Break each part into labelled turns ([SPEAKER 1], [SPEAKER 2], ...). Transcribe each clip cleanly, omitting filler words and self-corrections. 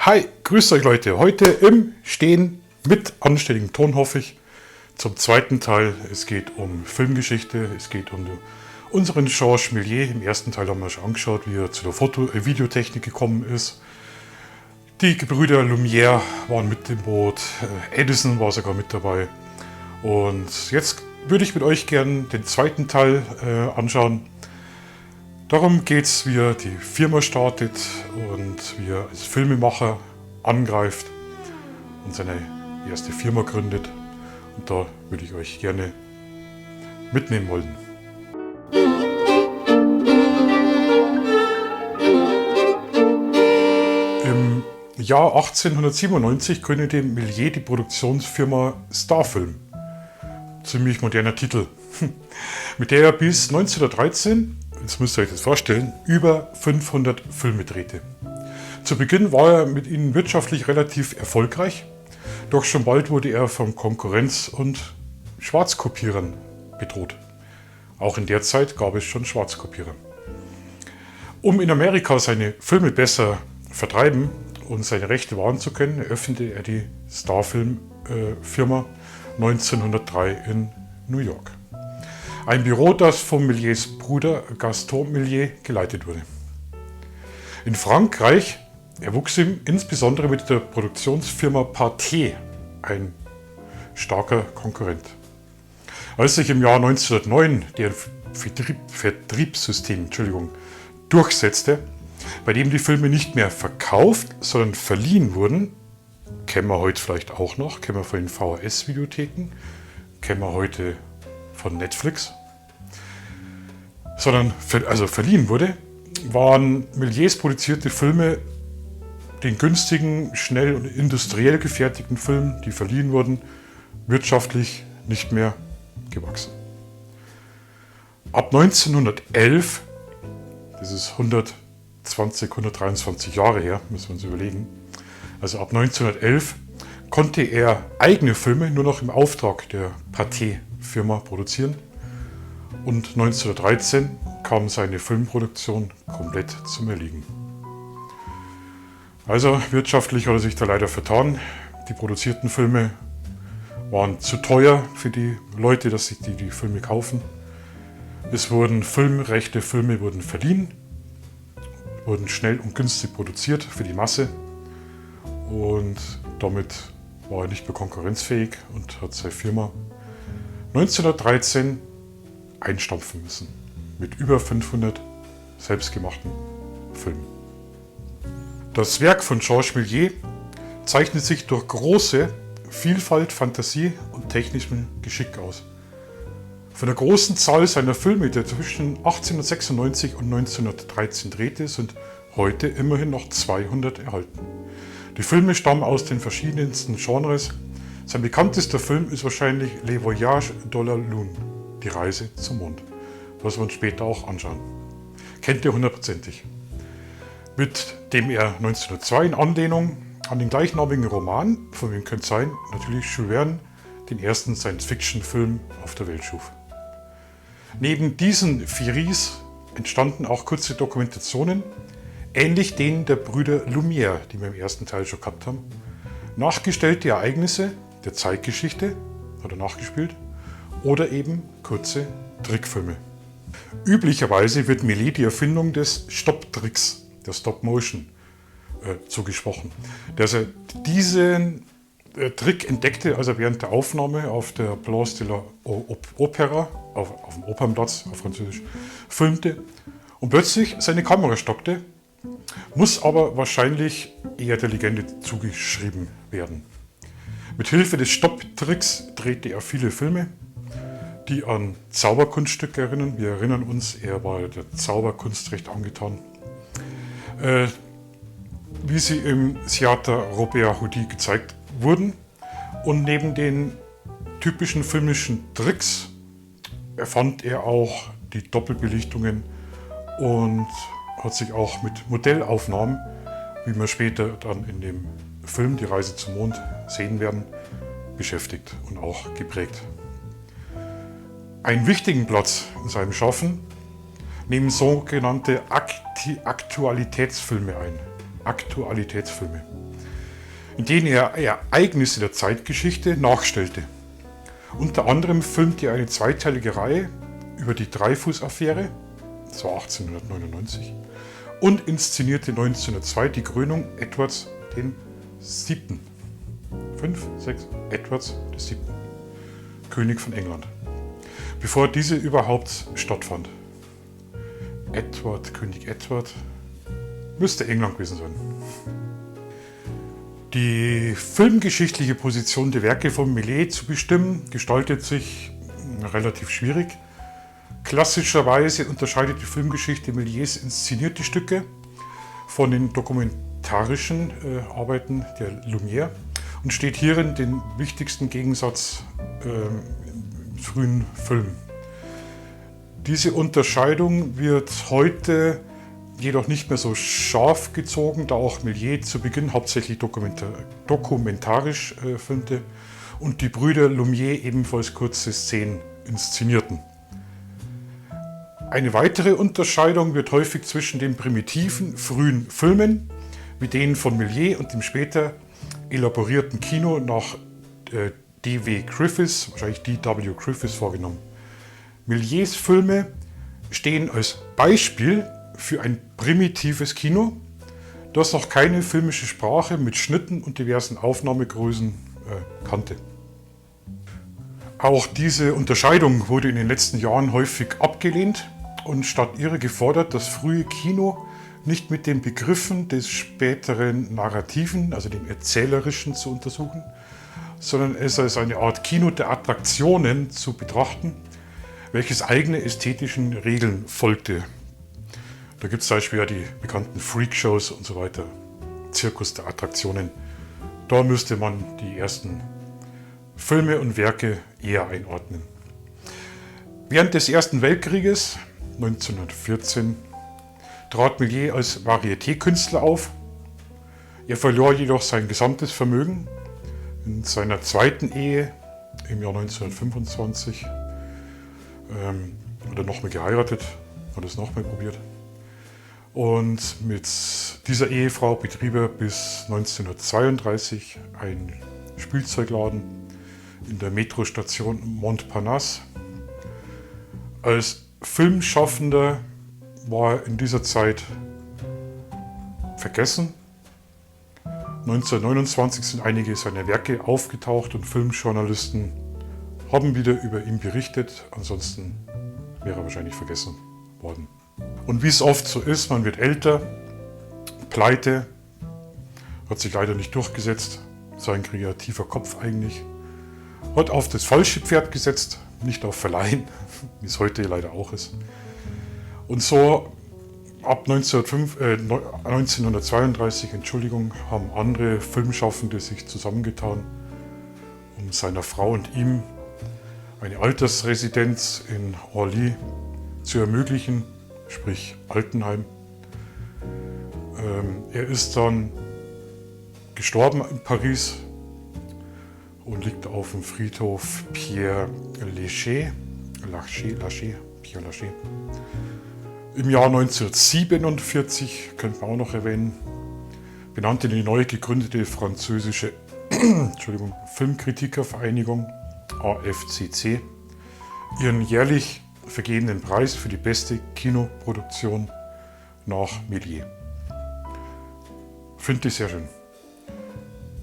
[SPEAKER 1] Hi, grüßt euch Leute. Heute im Stehen mit anständigem Ton, hoffe ich, zum zweiten Teil. Es geht um Filmgeschichte, es geht um unseren Georges Méliès. Im ersten Teil haben wir schon angeschaut, wie er zu der Videotechnik gekommen ist. Die Gebrüder Lumière waren mit dem Boot, Edison war sogar mit dabei. Und jetzt würde ich mit euch gern den zweiten Teil anschauen. Darum geht es, wie er die Firma startet und wie er als Filmemacher angreift und seine erste Firma gründet. Und da würde ich euch gerne mitnehmen wollen. Im Jahr 1897 gründete Méliès die Produktionsfirma Starfilm. Ziemlich moderner Titel. Mit der er bis 1913, jetzt müsst ihr euch das vorstellen, über 500 Filme drehte. Zu Beginn war er mit ihnen wirtschaftlich relativ erfolgreich, doch schon bald wurde er von Konkurrenz und Schwarzkopierern bedroht. Auch in der Zeit gab es schon Schwarzkopierer. Um in Amerika seine Filme besser vertreiben und seine Rechte wahren zu können, eröffnete er die Starfilm-Firma 1903 in New York. Ein Büro, das von Méliès Bruder Gaston Méliès geleitet wurde. In Frankreich erwuchs ihm insbesondere mit der Produktionsfirma Pathé ein starker Konkurrent. Als sich im Jahr 1909 deren Vertriebssystem durchsetzte, bei dem die Filme nicht mehr verkauft, sondern verliehen wurden, kennen wir heute vielleicht auch noch, kennen wir von den VHS-Videotheken, kennen wir heute von Netflix, sondern verliehen wurde, waren Méliès produzierte Filme den günstigen, schnell und industriell gefertigten Filmen, die verliehen wurden, wirtschaftlich nicht mehr gewachsen. Ab 1911, das ist 123 Jahre her, müssen wir uns überlegen, also ab 1911 konnte er eigene Filme nur noch im Auftrag der Pathé-Firma produzieren und 1913 kam seine Filmproduktion komplett zum Erliegen. Also wirtschaftlich hat er sich da leider vertan. Die produzierten Filme waren zu teuer für die Leute, dass sich die Filme kaufen. Es wurden Filme wurden verliehen, wurden schnell und günstig produziert für die Masse und damit war er nicht mehr konkurrenzfähig und hat seine Firma 1913 einstampfen müssen mit über 500 selbstgemachten Filmen. Das Werk von Georges Méliès zeichnet sich durch große Vielfalt, Fantasie und technischem Geschick aus. Von der großen Zahl seiner Filme, die er zwischen 1896 und 1913 drehte, sind heute immerhin noch 200 erhalten. Die Filme stammen aus den verschiedensten Genres. Sein bekanntester Film ist wahrscheinlich Le Voyage de la Lune, die Reise zum Mond, was wir uns später auch anschauen. Kennt ihr hundertprozentig. Mit dem er 1902 in Anlehnung an den gleichnamigen Roman, von wem könnte es sein, natürlich Jules Verne, den ersten Science-Fiction-Film auf der Welt schuf. Neben diesen Firies entstanden auch kurze Dokumentationen, ähnlich denen der Brüder Lumière, die wir im ersten Teil schon gehabt haben. Nachgestellte Ereignisse der Zeitgeschichte hat er nachgespielt oder eben kurze Trickfilme. Üblicherweise wird Méliès die Erfindung des Stopptricks, der Stop-Motion, zugesprochen. Dass er diesen Trick entdeckte, als er während der Aufnahme auf der Place de la Opéra, auf dem Opernplatz auf Französisch, filmte und plötzlich seine Kamera stoppte, muss aber wahrscheinlich eher der Legende zugeschrieben werden. Mit Hilfe des Stopptricks drehte er viele Filme, die an Zauberkunststücke erinnern. Wir erinnern uns, er war der Zauberkunst recht angetan. Wie sie im Theater Robert Houdin gezeigt wurden. Und neben den typischen filmischen Tricks erfand er auch die Doppelbelichtungen und hat sich auch mit Modellaufnahmen, wie wir später dann in dem Film Die Reise zum Mond sehen werden, beschäftigt und auch geprägt. Einen wichtigen Platz in seinem Schaffen nehmen sogenannte Aktualitätsfilme ein. Aktualitätsfilme. in denen er Ereignisse der Zeitgeschichte nachstellte. Unter anderem filmte er eine zweiteilige Reihe über die Dreyfus-Affäre, das war 1899, und inszenierte 1902 die Krönung Edwards VII. Edwards VII., König von England, bevor diese überhaupt stattfand. König Edward, müsste England gewesen sein. Die filmgeschichtliche Position der Werke von Méliès zu bestimmen, gestaltet sich relativ schwierig. Klassischerweise unterscheidet die Filmgeschichte Méliès inszenierte Stücke von den dokumentarischen Arbeiten der Lumière und steht hierin den wichtigsten Gegensatz im frühen Film. Diese Unterscheidung wird heute jedoch nicht mehr so scharf gezogen, da auch Méliès zu Beginn hauptsächlich dokumentarisch filmte und die Brüder Lumière ebenfalls kurze Szenen inszenierten. Eine weitere Unterscheidung wird häufig zwischen den primitiven, frühen Filmen, wie denen von Méliès, und dem später elaborierten Kino nach D.W. Griffiths, wahrscheinlich D.W. Griffiths, vorgenommen. Méliès Filme stehen als Beispiel für ein primitives Kino, das noch keine filmische Sprache mit Schnitten und diversen Aufnahmegrößen kannte. Auch diese Unterscheidung wurde in den letzten Jahren häufig abgelehnt und statt ihrer gefordert, das frühe Kino nicht mit den Begriffen des späteren Narrativen, also dem Erzählerischen, zu untersuchen, sondern es als eine Art Kino der Attraktionen zu betrachten, welches eigene ästhetischen Regeln folgte. Da gibt es zum Beispiel ja die bekannten Freakshows und so weiter, Zirkus der Attraktionen. Da müsste man die ersten Filme und Werke eher einordnen. Während des Ersten Weltkrieges, 1914, trat Méliès als Varieté-Künstler auf. Er verlor jedoch sein gesamtes Vermögen in seiner zweiten Ehe im Jahr 1925. Hat er nochmal geheiratet, hat es nochmal probiert. Und mit dieser Ehefrau betrieb er bis 1932 einen Spielzeugladen in der Metrostation Montparnasse. Als Filmschaffender war er in dieser Zeit vergessen. 1929 sind einige seiner Werke aufgetaucht und Filmjournalisten haben wieder über ihn berichtet. Ansonsten wäre er wahrscheinlich vergessen worden. Und wie es oft so ist, man wird älter, pleite, hat sich leider nicht durchgesetzt, sein kreativer Kopf eigentlich, hat auf das falsche Pferd gesetzt, nicht auf Verleihen, wie es heute leider auch ist. Und so ab 1932 haben andere Filmschaffende sich zusammengetan, um seiner Frau und ihm eine Altersresidenz in Orly zu ermöglichen, sprich Altenheim. Er ist dann gestorben in Paris und liegt auf dem Friedhof Pierre Lachaise im Jahr 1947, könnte man auch noch erwähnen, benannte die neu gegründete französische Filmkritikervereinigung AFCC ihren jährlich vergebenen Preis für die beste Kinoproduktion nach Méliès. Finde ich sehr schön.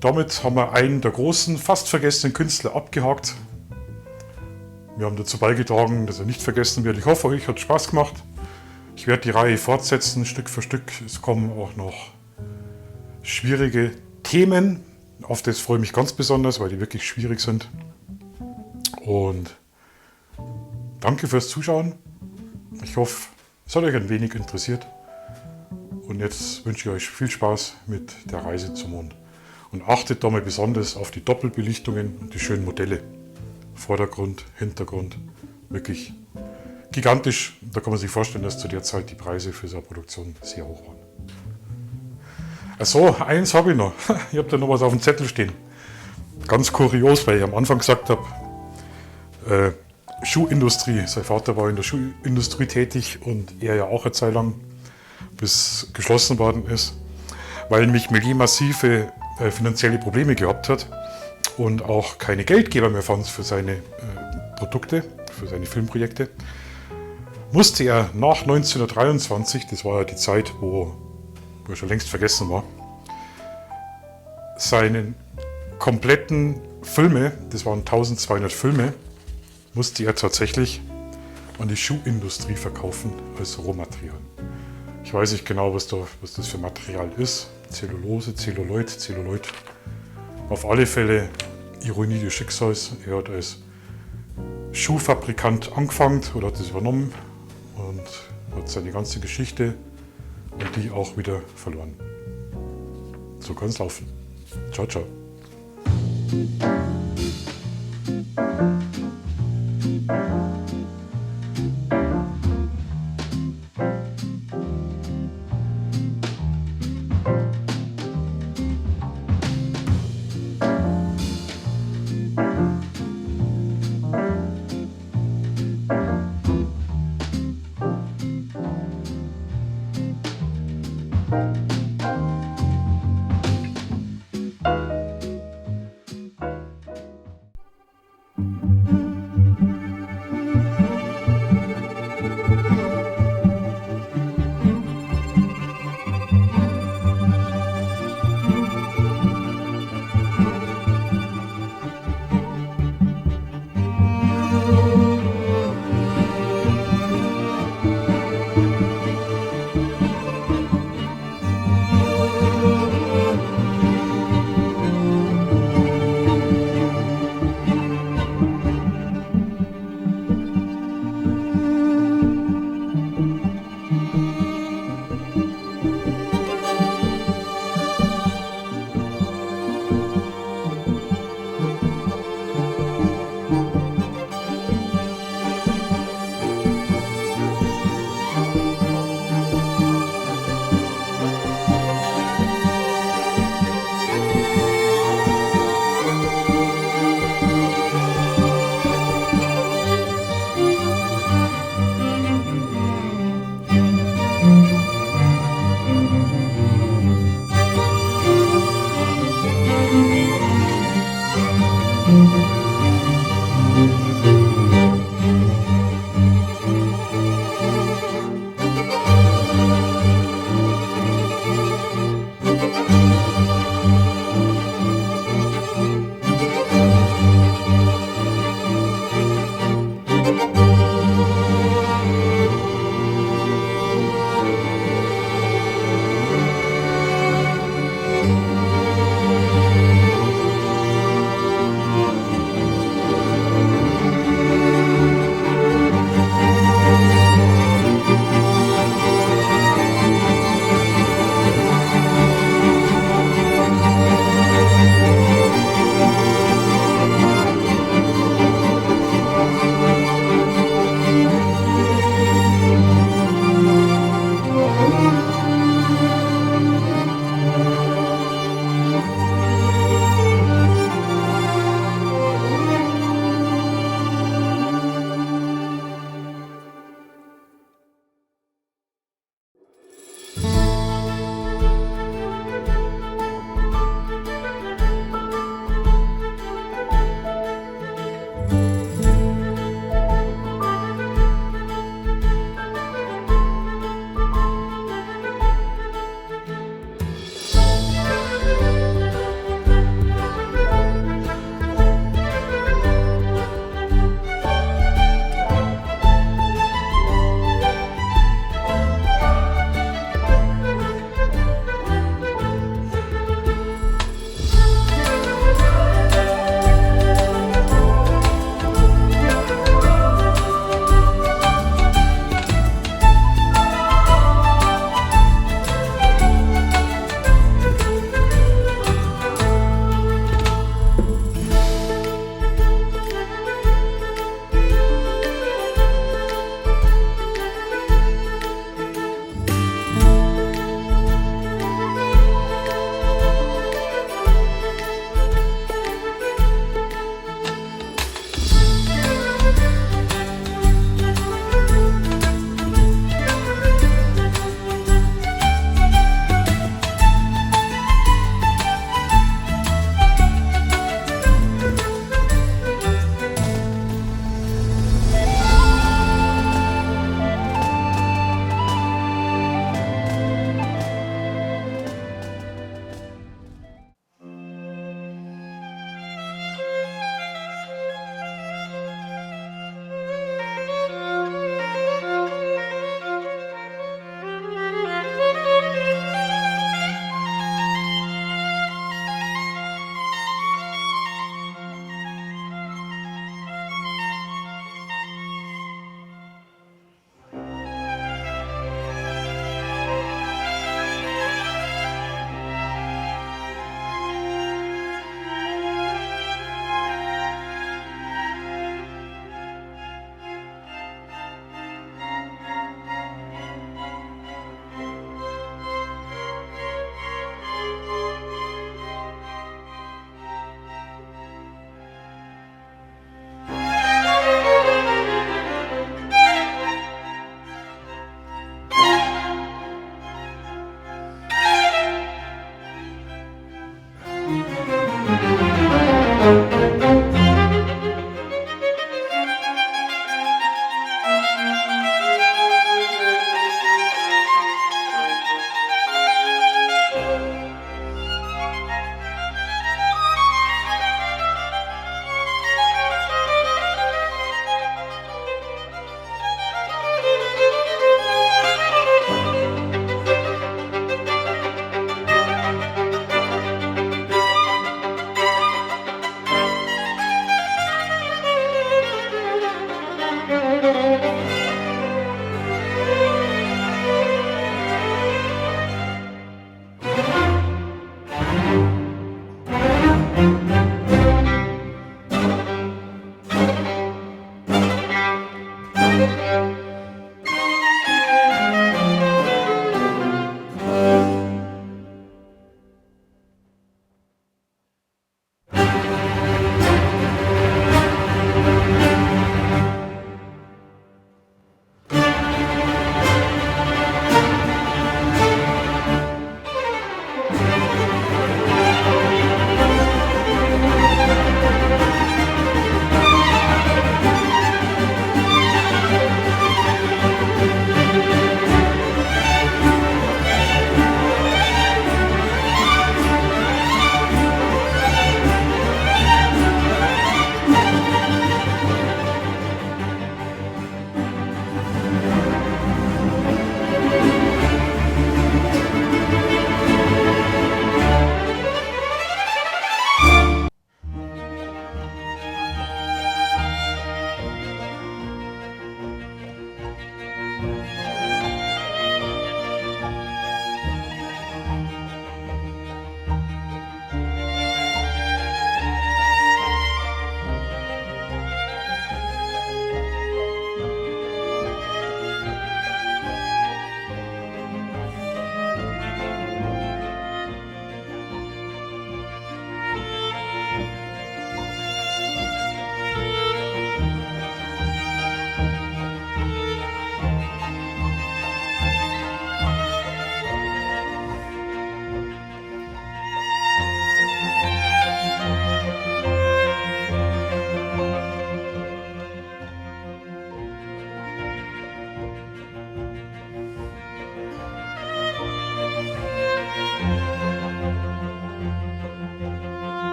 [SPEAKER 1] Damit haben wir einen der großen, fast vergessenen Künstler abgehakt. Wir haben dazu beigetragen, dass er nicht vergessen wird. Ich hoffe, euch hat Spaß gemacht. Ich werde die Reihe fortsetzen, Stück für Stück. Es kommen auch noch schwierige Themen. Auf das freue ich mich ganz besonders, weil die wirklich schwierig sind. Und danke fürs Zuschauen. Ich hoffe, es hat euch ein wenig interessiert. Und jetzt wünsche ich euch viel Spaß mit der Reise zum Mond. Und achtet da mal besonders auf die Doppelbelichtungen und die schönen Modelle. Vordergrund, Hintergrund, wirklich gigantisch. Da kann man sich vorstellen, dass zu der Zeit die Preise für so eine Produktion sehr hoch waren. Also, eins habe ich noch. Ich habe da noch was auf dem Zettel stehen. Ganz kurios, weil ich am Anfang gesagt habe, Schuhindustrie. Sein Vater war in der Schuhindustrie tätig und er ja auch eine Zeit lang, bis geschlossen worden ist. Weil mich Méliès massive finanzielle Probleme gehabt hat und auch keine Geldgeber mehr fand für seine Produkte, für seine Filmprojekte, musste er nach 1923, das war ja die Zeit, wo er schon längst vergessen war, seinen kompletten Filme, das waren 1200 Filme, musste er tatsächlich an die Schuhindustrie verkaufen als Rohmaterial. Ich weiß nicht genau, was das für Material ist. Zellulose, Zelluloid. Auf alle Fälle Ironie des Schicksals. Er hat als Schuhfabrikant angefangen oder hat das übernommen und hat seine ganze Geschichte und die auch wieder verloren. So kann es laufen. Ciao, ciao.